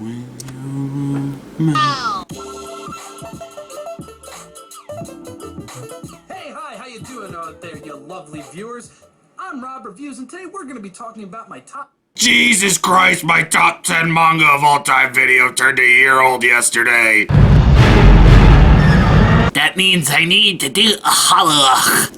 Hey, hi, how you doing out there, you lovely viewers? I'm Rob Reviews, and today we're going to be talking about my top... Jesus Christ, my top 10 manga of all time video turned a year old yesterday. That means I need to do a holla.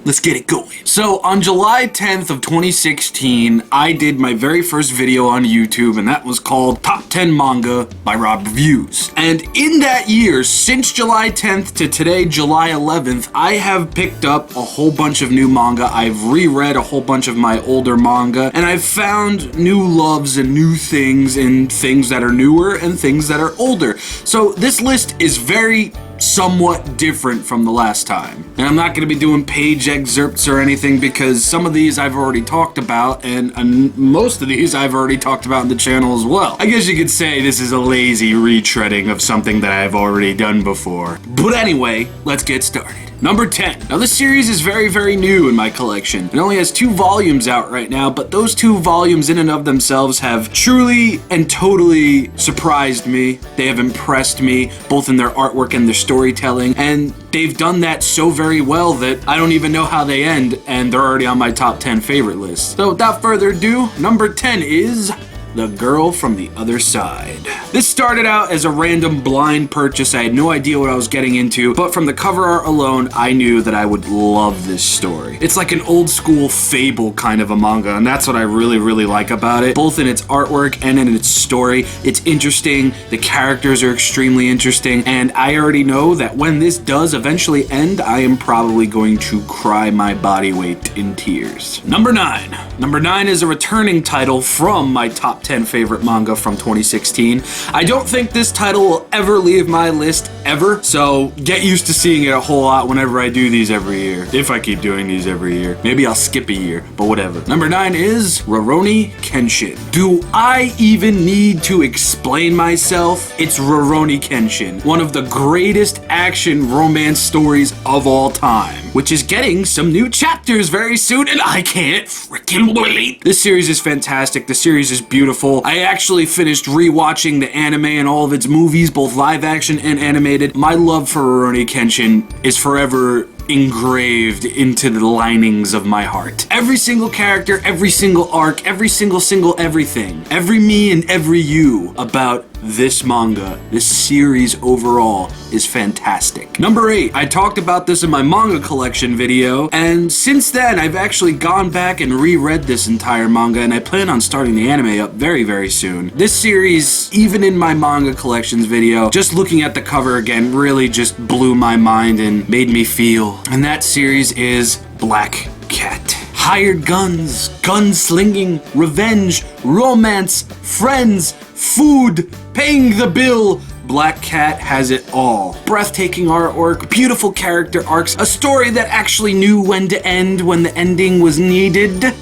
Let's get it going. So on July 10th of 2016, I did my very first video on YouTube, and that was called Top 10 Manga by Rob Reviews. And in that year, since July 10th to today, July 11th, I have picked up a whole bunch of new manga. I've reread a whole bunch of my older manga, and I've found new loves and new things in things that are newer and things that are older. So this list is very somewhat different from the last time. And I'm not going to be doing page excerpts or anything because some of these I've already talked about and most of these I've already talked about in the channel as well. I guess you could say this is a lazy retreading of something that I've already done before. But anyway, let's get started. Number 10. Now this series is very, very new in my collection. It only has 2 volumes out right now, but those 2 volumes in and of themselves have truly and totally surprised me. They have impressed me, both in their artwork and their storytelling, and they've done that so very well that I don't even know how they end, and they're already on my top 10 favorite list. So without further ado, number 10 is The Girl from the Other Side. This started out as a random blind purchase. I had no idea what I was getting into, but from the cover art alone, I knew that I would love this story. It's like an old school fable kind of a manga, and that's what I really, really like about it, both in its artwork and in its story. It's interesting, the characters are extremely interesting, and I already know that when this does eventually end, I am probably going to cry my body weight in tears. Number 9. Number 9 is a returning title from my top 10 favorite manga from 2016. I don't think this title will ever leave my list ever, so get used to seeing it a whole lot whenever I do these every year. If I keep doing these every year. Maybe I'll skip a year, but whatever. Number 9 is Rurouni Kenshin. Do I even need to explain myself? It's Rurouni Kenshin, one of the greatest action romance stories of all time, which is getting some new chapters very soon, and I can't freaking wait. This series is fantastic. The series is beautiful. I actually finished rewatching the anime and all of its movies, both live action and animated. My love for Rurouni Kenshin is forever engraved into the linings of my heart. Every single character, every single arc, every single everything, every me and every you about this manga, this series overall is fantastic. Number 8, I talked about this in my manga collection video, and since then I've actually gone back and reread this entire manga, and I plan on starting the anime up very, very soon. This series, even in my manga collections video, just looking at the cover again really just blew my mind and made me feel. And that series is Black Cat. Hired guns, gunslinging, revenge, romance, friends, food, paying the bill. Black Cat has it all. Breathtaking artwork, beautiful character arcs, a story that actually knew when to end when the ending was needed.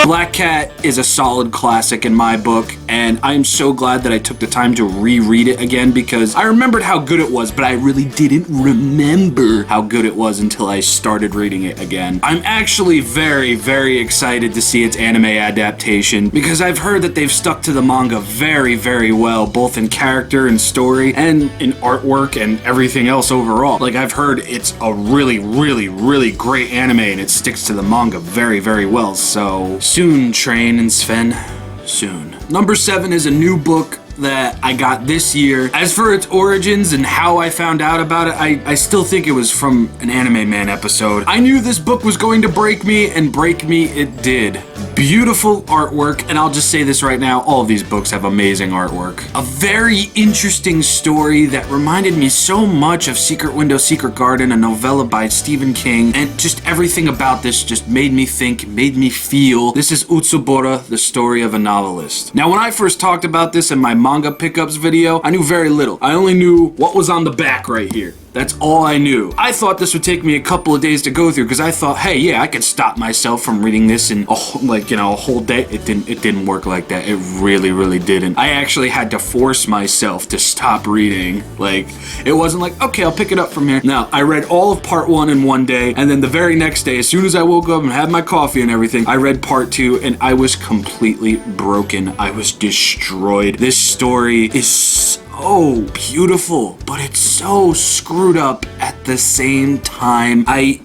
Black Cat is a solid classic in my book, and I'm so glad that I took the time to reread it again because I remembered how good it was, but I really didn't remember how good it was until I started reading it again. I'm actually very, very excited to see its anime adaptation because I've heard that they've stuck to the manga very, very well, both in character and story and in artwork and everything else overall. Like, I've heard it's a really, really, really great anime and it sticks to the manga very, very well, so soon, Train and Sven, soon. Number 7 is a new book that I got this year. As for its origins and how I found out about it, I still think it was from an Anime Man episode. I knew this book was going to break me, and break me it did. Beautiful artwork, and I'll just say this right now, all of these books have amazing artwork. A very interesting story that reminded me so much of Secret Window, Secret Garden, a novella by Stephen King, and just everything about this just made me think, made me feel. This is Utsubora, the story of a novelist. Now, when I first talked about this in my manga pickups video, I knew very little. I only knew what was on the back right here. That's all I knew. I thought this would take me a couple of days to go through because I thought, hey, yeah, I could stop myself from reading this in a whole day. It didn't work like that. It really didn't. I actually had to force myself to stop reading. Like, it wasn't like, okay, I'll pick it up from here. No, I read all of part 1 in one day, and then the very next day, as soon as I woke up and had my coffee and everything, I read part 2, and I was completely broken. I was destroyed. This story is so beautiful, but it's so screwed up at the same time. I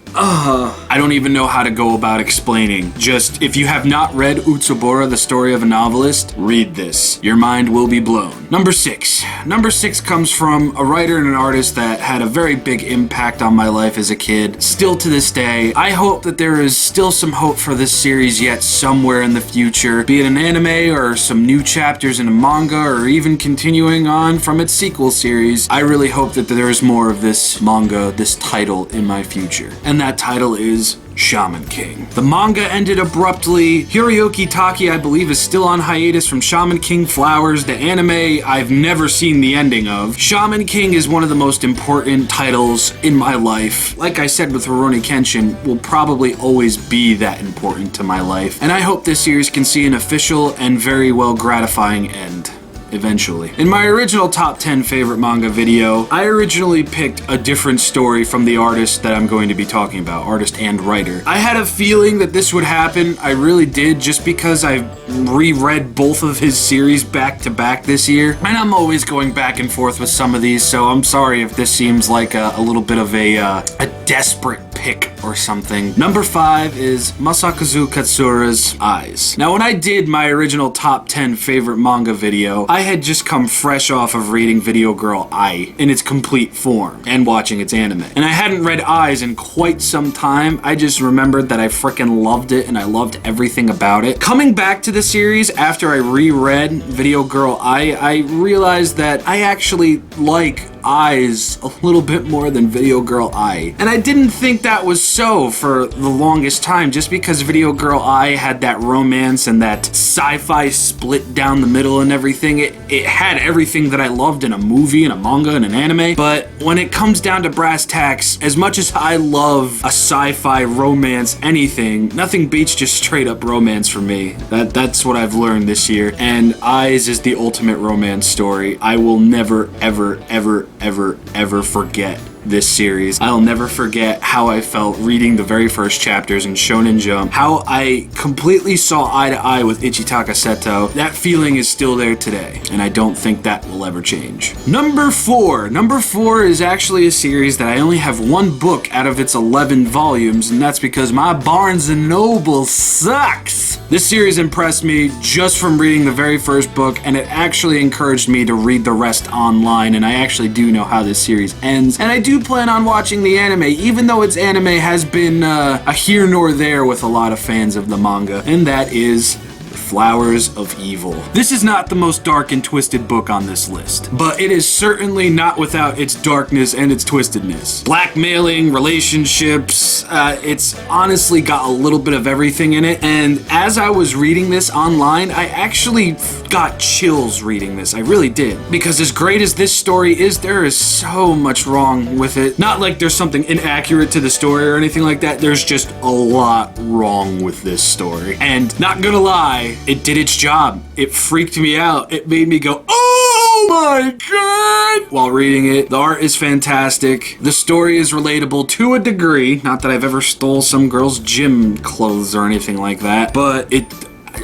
don't even know how to go about explaining. Just, if you have not read Utsubora, the story of a novelist, read this. Your mind will be blown. Number 6. Number 6 comes from a writer and an artist that had a very big impact on my life as a kid. Still to this day, I hope that there is still some hope for this series yet somewhere in the future, be it an anime or some new chapters in a manga or even continuing on from its sequel series. I really hope that there is more of this manga, this title in my future. And that title is Shaman King. The manga ended abruptly. Hiroyuki Taki, I believe, is still on hiatus from Shaman King Flowers, the anime I've never seen the ending of. Shaman King is one of the most important titles in my life. Like I said with Rurouni Kenshin, will probably always be that important to my life. And I hope this series can see an official and very well gratifying end. Eventually. In my original top 10 favorite manga video, I originally picked a different story from the artist that I'm going to be talking about, artist and writer. I had a feeling that this would happen, I really did, just because I reread both of his series back to back this year, and I'm always going back and forth with some of these, so I'm sorry if this seems like a little bit of a desperate pick or something. Number 5 is Masakazu Katsura's Eyes. Now, when I did my original top 10 favorite manga video, I had just come fresh off of reading Video Girl Ai in its complete form and watching its anime. And I hadn't read Eyes in quite some time. I just remembered that I frickin' loved it and I loved everything about it. Coming back to the series after I reread Video Girl Ai, I realized that I actually like Eyes a little bit more than Video Girl Ai. And I didn't think that was so for the longest time, just because Video Girl Ai had that romance and that sci-fi split down the middle and everything. It had everything that I loved in a movie, and a manga, and an anime. But when it comes down to brass tacks, as much as I love a sci-fi romance anything, nothing beats just straight up romance for me. That's what I've learned this year. And Eyes is the ultimate romance story. I will never, ever forget this series. I'll never forget how I felt reading the very first chapters in Shonen Jump, how I completely saw eye to eye with Ichitaka Seto. That feeling is still there today, and I don't think that will ever change. Number 4. Number 4 is actually a series that I only have one book out of its 11 volumes, and that's because my Barnes & Noble sucks. This series impressed me just from reading the very first book, and it actually encouraged me to read the rest online, and I actually do know how this series ends, and I do plan on watching the anime, even though its anime has been a here nor there with a lot of fans of the manga, and that is Flowers of Evil. This is not the most dark and twisted book on this list, but it is certainly not without its darkness and its twistedness. Blackmailing, relationships, it's honestly got a little bit of everything in it, and as I was reading this online, I actually got chills reading this. I really did. Because as great as this story is, there is so much wrong with it. Not like there's something inaccurate to the story or anything like that, there's just a lot wrong with this story. And not gonna lie, it did its job. It freaked me out. It made me go, oh my god! While reading it. The art is fantastic. The story is relatable to a degree. Not that I've ever stole some girl's gym clothes or anything like that, but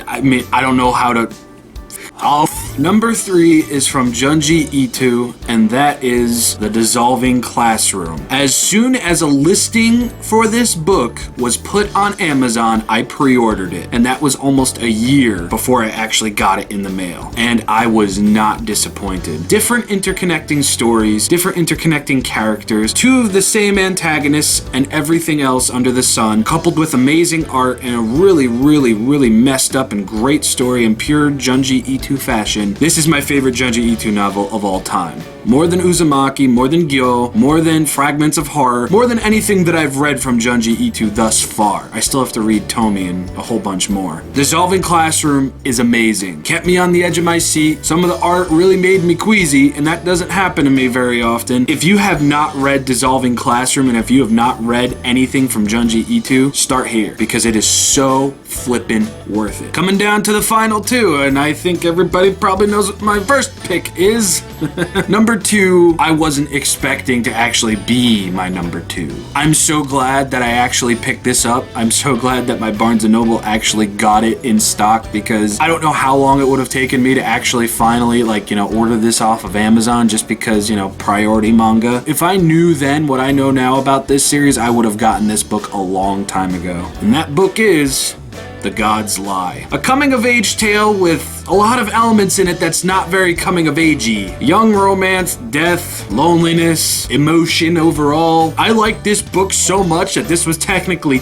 I mean, I don't know how to... Number 3 is from Junji Ito, and that is The Dissolving Classroom. As soon as a listing for this book was put on Amazon, I pre-ordered it, and that was almost a year before I actually got it in the mail, and I was not disappointed. Different interconnecting stories, different interconnecting characters, 2 of the same antagonists, and everything else under the sun, coupled with amazing art and a really messed up and great story in pure Junji Ito fashion. This is my favorite Junji Ito novel of all time. More than Uzumaki, more than Gyo, more than Fragments of Horror, more than anything that I've read from Junji Ito thus far. I still have to read Tomi and a whole bunch more. Dissolving Classroom is amazing. Kept me on the edge of my seat. Some of the art really made me queasy, and that doesn't happen to me very often. If you have not read Dissolving Classroom, and if you have not read anything from Junji Ito, start here, because it is so flippin' worth it. Coming down to the final two, and I think everybody probably knows what my first pick is. Number two, I wasn't expecting to actually be my number two. I'm so glad that I actually picked this up. I'm so glad that my Barnes & Noble actually got it in stock, because I don't know how long it would have taken me to actually finally, like, you know, order this off of Amazon, just because, you know, priority manga. If I knew then what I know now about this series, I would have gotten this book a long time ago. And that book is The God's Lie. A coming-of-age tale with a lot of elements in it that's not very coming-of-agey. Young romance, death, loneliness, emotion overall. I like this book so much that this was technically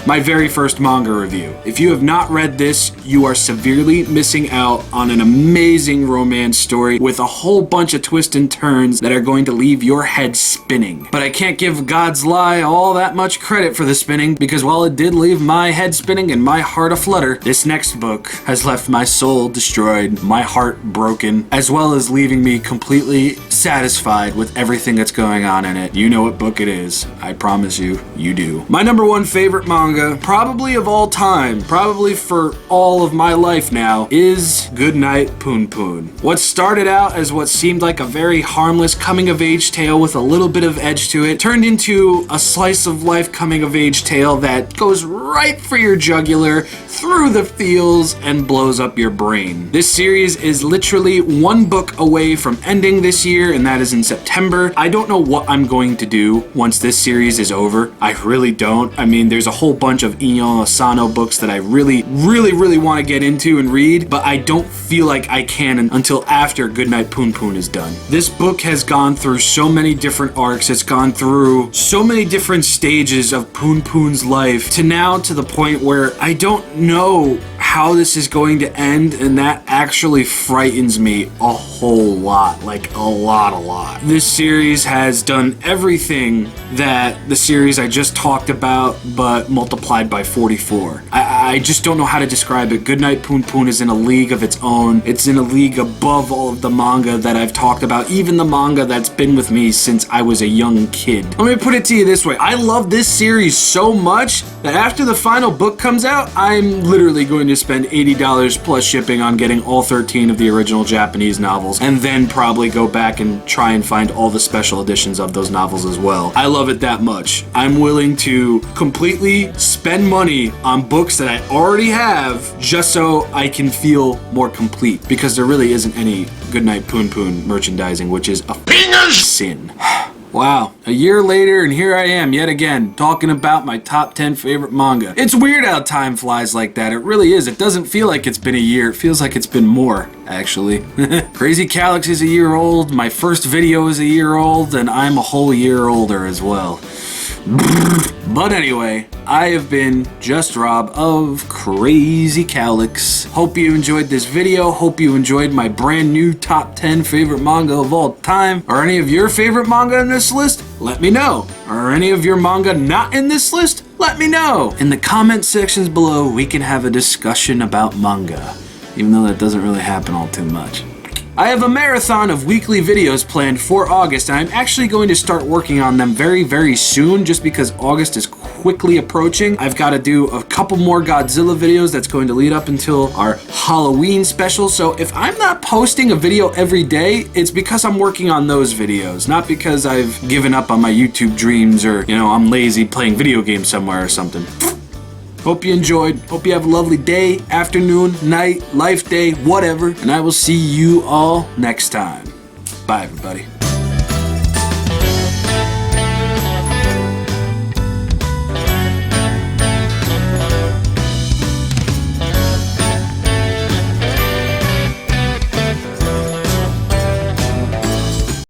my very first manga review. If you have not read this, you are severely missing out on an amazing romance story with a whole bunch of twists and turns that are going to leave your head spinning. But I can't give God's Lie all that much credit for the spinning, because while it did leave my head spinning and my heart aflutter, this next book has left my soul destroyed, my heart broken, as well as leaving me completely satisfied with everything that's going on in it. You know what book it is. I promise you, you do. My number one favorite manga, probably of all time, probably for all of my life now, is Goodnight Poon Poon. What started out as what seemed like a very harmless coming-of-age tale with a little bit of edge to it, turned into a slice-of-life coming-of-age tale that goes right for your jugular, through the feels, and blows up your brain. This series is literally one book away from ending this year, and that is in September. I don't know what I'm going to do once this series is over. I really don't. I mean, there's a whole bunch of Inyo Asano books that I really want to get into and read, but I don't feel like I can until after Goodnight Poon Poon is done. This book has gone through so many different arcs. It's gone through so many different stages of Poon Poon's life to now to the point where I don't know how this is going to end, and that actually frightens me a whole lot. Like a lot. This series has done everything that the series I just talked about, but multiplied by 44. I just don't know how to describe it. Goodnight Poon Poon is in a league of its own. It's in a league above all of the manga that I've talked about, even the manga that's been with me since I was a young kid. Let me put it to you this way. I love this series so much that after the final book comes out, I'm literally going to spend $80 plus shipping on getting all 13 of the original Japanese novels, and then probably go back and try and find all the special editions of those novels as well. I love it that much. I'm willing to completely spend money on books that I already have just so I can feel more complete, because there really isn't any Goodnight Poon Poon merchandising, which is a sin. Wow, a year later, and here I am yet again talking about my top 10 favorite manga. It's weird how time flies like that. It really is. It doesn't feel like it's been a year. It feels like it's been more, actually. Crazy Calyx is a year old, my first video is a year old, and I'm a whole year older as well. But anyway, I have been Just Rob of Crazy Calyx. Hope you enjoyed this video. Hope you enjoyed my brand new top 10 favorite manga of all time. Are any of your favorite manga in this list? Let me know. Are any of your manga not in this list? Let me know. In the comment sections below, we can have a discussion about manga, even though that doesn't really happen all too much. I have a marathon of weekly videos planned for August, and I'm actually going to start working on them very soon, just because August is quickly approaching. I've got to do a couple more Godzilla videos that's going to lead up until our Halloween special, so if I'm not posting a video every day, it's because I'm working on those videos, not because I've given up on my YouTube dreams, or, you know, I'm lazy playing video games somewhere or something. Hope you enjoyed. Hope you have a lovely day, afternoon, night, life day, whatever. And I will see you all next time. Bye, everybody.